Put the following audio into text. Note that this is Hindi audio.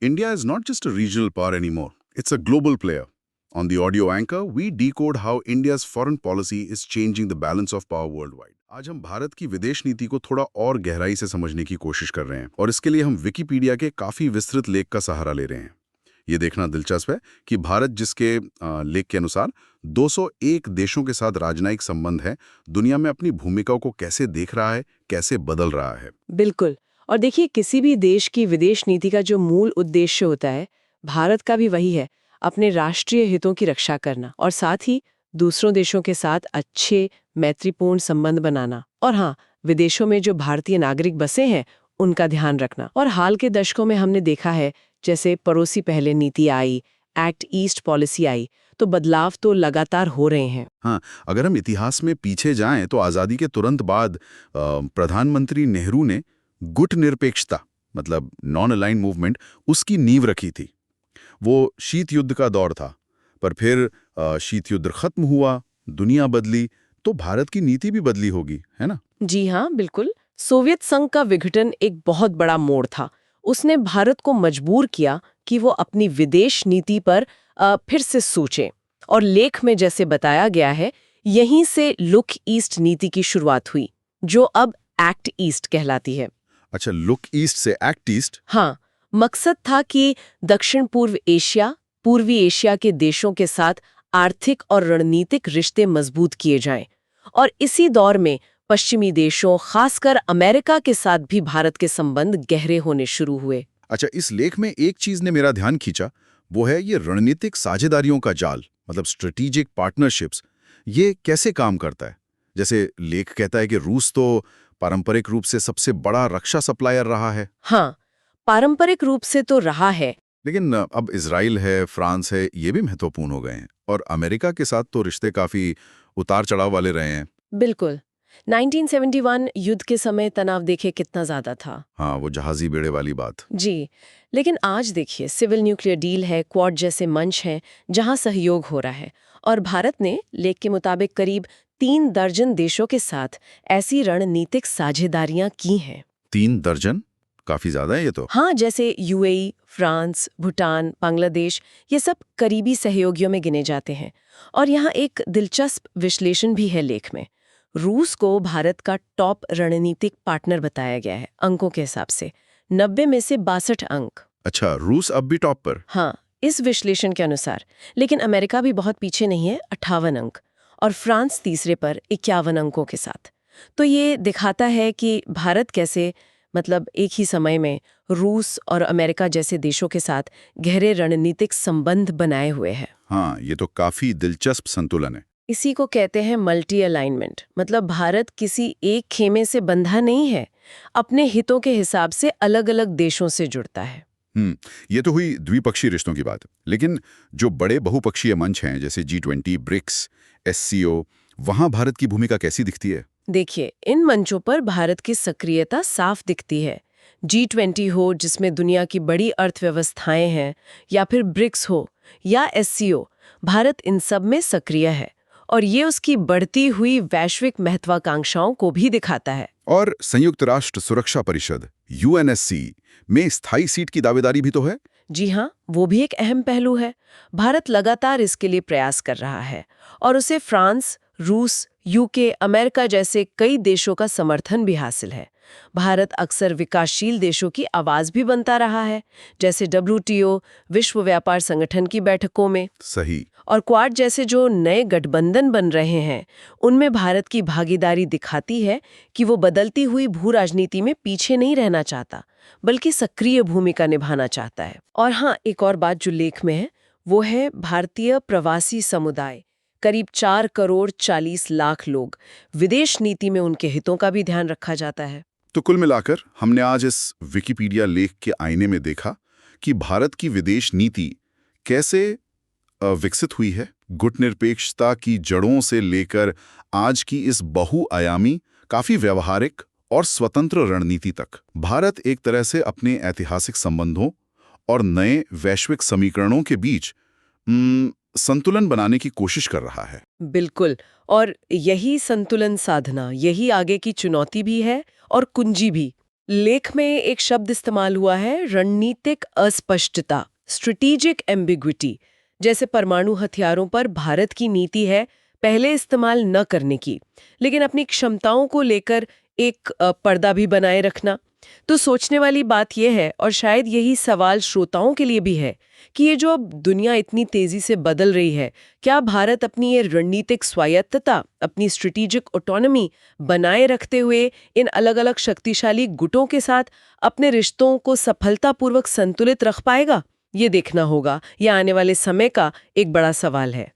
India is not just a regional power anymore, it's a global player. On the audio anchor, we decode how India's foreign policy is changing the balance of power worldwide. आज हम भारत की विदेश नीति को थोड़ा और गहराई से समझने की कोशिश कर रहे हैं और इसके लिए हम विकिपीडिया के काफी विस्तृत लेख का सहारा ले रहे हैं। ये देखना दिलचस्प है कि भारत जिसके लेख के अनुसार 201 देशों के साथ राजनयिक संबंध है, दुनिया में अपनी भूमिका को कैसे देख रहा है, कैसे बदल रहा है। बिल्कुल। और देखिए, किसी भी देश की विदेश नीति का जो मूल उद्देश्य होता है, भारत का भी वही है, अपने राष्ट्रीय हितों की रक्षा करना और साथ ही दूसरों देशों के साथ अच्छे मैत्रीपूर्ण संबंध बनाना। और हाँ, विदेशों में जो भारतीय नागरिक बसे हैं उनका ध्यान रखना। और हाल के दशकों में हमने देखा है, जैसे पड़ोसी पहले नीति आई, एक्ट ईस्ट पॉलिसी आई, तो बदलाव तो लगातार हो रहे हैं। हाँ, अगर हम इतिहास में पीछे जाएं तो आज़ादी के तुरंत बाद प्रधानमंत्री नेहरू ने गुटनिरपेक्षता मतलब नॉन अलाइंड मूवमेंट उसकी नींव रखी थी। वो शीत युद्ध का दौर था, पर फिर शीत युद्ध खत्म हुआ, दुनिया बदली, तो भारत की नीति भी बदली होगी, है ना? जी हाँ, बिल्कुल। सोवियत संघ का विघटन एक बहुत बड़ा मोड़ था। उसने भारत को मजबूर किया कि वो अपनी विदेश नीति पर फिर से सोचे। और लेख में जैसे बताया गया है, यहीं से लुक ईस्ट नीति की शुरुआत हुई, जो अब एक्ट ईस्ट कहलाती है। अच्छा, लुक ईस्ट से एक्ट ईस्ट? हाँ, मकसद था कि दक्षिण पूर्व एशिया, पूर्वी एशिया के देशों के साथ आर्थिक और रणनीतिक रिश्ते मजबूत किए जाएं। और इसी दौर में पश्चिमी देशों, खासकर अमेरिका के साथ भी भारत के संबंध गहरे होने शुरू हुए। अच्छा, इस लेख में एक चीज ने मेरा ध्यान खींचा, वो है ये रणनीतिक साझेदारियों का जाल, मतलब स्ट्रेटेजिक पार्टनरशिप्स। ये कैसे काम करता है? जैसे लेख कहता है कि रूस तो पारंपरिक रूप से सबसे बड़ा रक्षा सप्लायर रहा है। हाँ, पारंपरिक रूप से तो रहा है, लेकिन अब इजराइल है, फ्रांस है, ये भी महत्वपूर्ण हो गए हैं और अमेरिका के साथ तो रिश्ते काफी उतार चढ़ाव वाले रहे हैं। बिल्कुल। 1971 युद्ध के समय तनाव देखे कितना ज्यादा था। हाँ, वो जहाजी बेड़े वाली बात। जी, लेकिन आज देखिए, सिविल न्यूक्लियर डील है, क्वाड जैसे मंच हैं जहां सहयोग हो रहा है। और भारत ने लेख के मुताबिक करीब 3 दर्जन देशों के साथ ऐसी रणनीतिक साझेदारियां की हैं। 3 दर्जन? काफी ज्यादा है ये तो। हाँ, जैसे यूएई, फ्रांस, भूटान, बांग्लादेश, ये सब करीबी सहयोगियों में गिने जाते हैं। और यहाँ एक दिलचस्प विश्लेषण भी है लेख में। रूस को भारत का टॉप रणनीतिक पार्टनर बताया गया है अंकों के हिसाब से, 90 में से 62 अंक। अच्छा, रूस अब भी टॉप पर? हाँ, इस विश्लेषण के अनुसार। लेकिन अमेरिका भी बहुत पीछे नहीं है, 58 अंक। और फ्रांस तीसरे पर 51 अंकों के साथ। तो ये दिखाता है कि भारत कैसे, मतलब एक ही समय में रूस और अमेरिका जैसे देशों के साथ गहरे रणनीतिक संबंध बनाए हुए है। हाँ, ये तो काफी दिलचस्प संतुलन है। इसी को कहते हैं मल्टी अलाइनमेंट। मतलब भारत किसी एक खेमे से बंधा नहीं है, अपने हितों के हिसाब से अलग अलग देशों से जुड़ता है। ये तो हुई द्विपक्षीय रिश्तों की बात। लेकिन जो बड़े बहुपक्षीय मंच हैं जैसे G20, ब्रिक्स, SCO, वहां भारत की भूमिका कैसी दिखती है? देखिए, इन मंचों पर भारत की सक्रियता साफ दिखती है। G20 हो, जिसमें दुनिया की बड़ी अर्थव्यवस्थाएं हैं, या फिर ब्रिक्स हो या SCO, भारत इन सब में सक्रिय है। और ये उसकी बढ़ती हुई वैश्विक महत्वाकांक्षाओं को भी दिखाता है। और संयुक्त राष्ट्र सुरक्षा परिषद UNSC में स्थायी सीट की दावेदारी भी तो है। जी हाँ, वो भी एक अहम पहलू है। भारत लगातार इसके लिए प्रयास कर रहा है और उसे फ्रांस, रूस, UK, अमेरिका जैसे कई देशों का समर्थन भी हासिल है। भारत अक्सर विकासशील देशों की आवाज भी बनता रहा है, जैसे WTO, विश्व व्यापार संगठन की बैठकों में। सही। और क्वाड जैसे जो नए गठबंधन बन रहे हैं, उनमें भारत की भागीदारी दिखाती है कि वो बदलती हुई भू राजनीति में पीछे नहीं रहना चाहता, बल्कि सक्रिय भूमिका निभाना चाहता है। और हाँ, एक और बात जो लेख में है, वो है भारतीय प्रवासी समुदाय। करीब 4 करोड़ 40 लाख लोग। विदेश नीति में उनके हितों का भी ध्यान रखा जाता है। तो कुल मिलाकर हमने आज इस विकिपीडिया लेख के आईने में देखा कि भारत की विदेश नीति कैसे विकसित हुई है, गुटनिरपेक्षता की जड़ों से लेकर आज की इस बहुआयामी, काफी व्यवहारिक और स्वतंत्र रणनीति तक। भारत एक तरह से अपने ऐतिहासिक संबंधों और नए वैश्विक समीकरणों के बीच संतुलन बनाने की कोशिश कर रहा है। बिल्कुल। और यही संतुलन साधना, यही आगे की चुनौती भी है और कुंजी भी। लेख में एक शब्द इस्तेमाल हुआ है, रणनीतिक अस्पष्टता, स्ट्रेटेजिक एम्बिग्विटी। जैसे परमाणु हथियारों पर भारत की नीति है पहले इस्तेमाल न करने की, लेकिन अपनी क्षमताओं को लेकर एक पर्दा भी बनाए रखना। तो सोचने वाली बात यह है, और शायद यही सवाल श्रोताओं के लिए भी है, कि ये जो अब दुनिया इतनी तेजी से बदल रही है, क्या भारत अपनी ये रणनीतिक स्वायत्तता, अपनी स्ट्रेटेजिक ऑटोनॉमी बनाए रखते हुए इन अलग-अलग शक्तिशाली गुटों के साथ अपने रिश्तों को सफलतापूर्वक संतुलित रख पाएगा? ये देखना होगा। यह आने वाले समय का एक बड़ा सवाल है।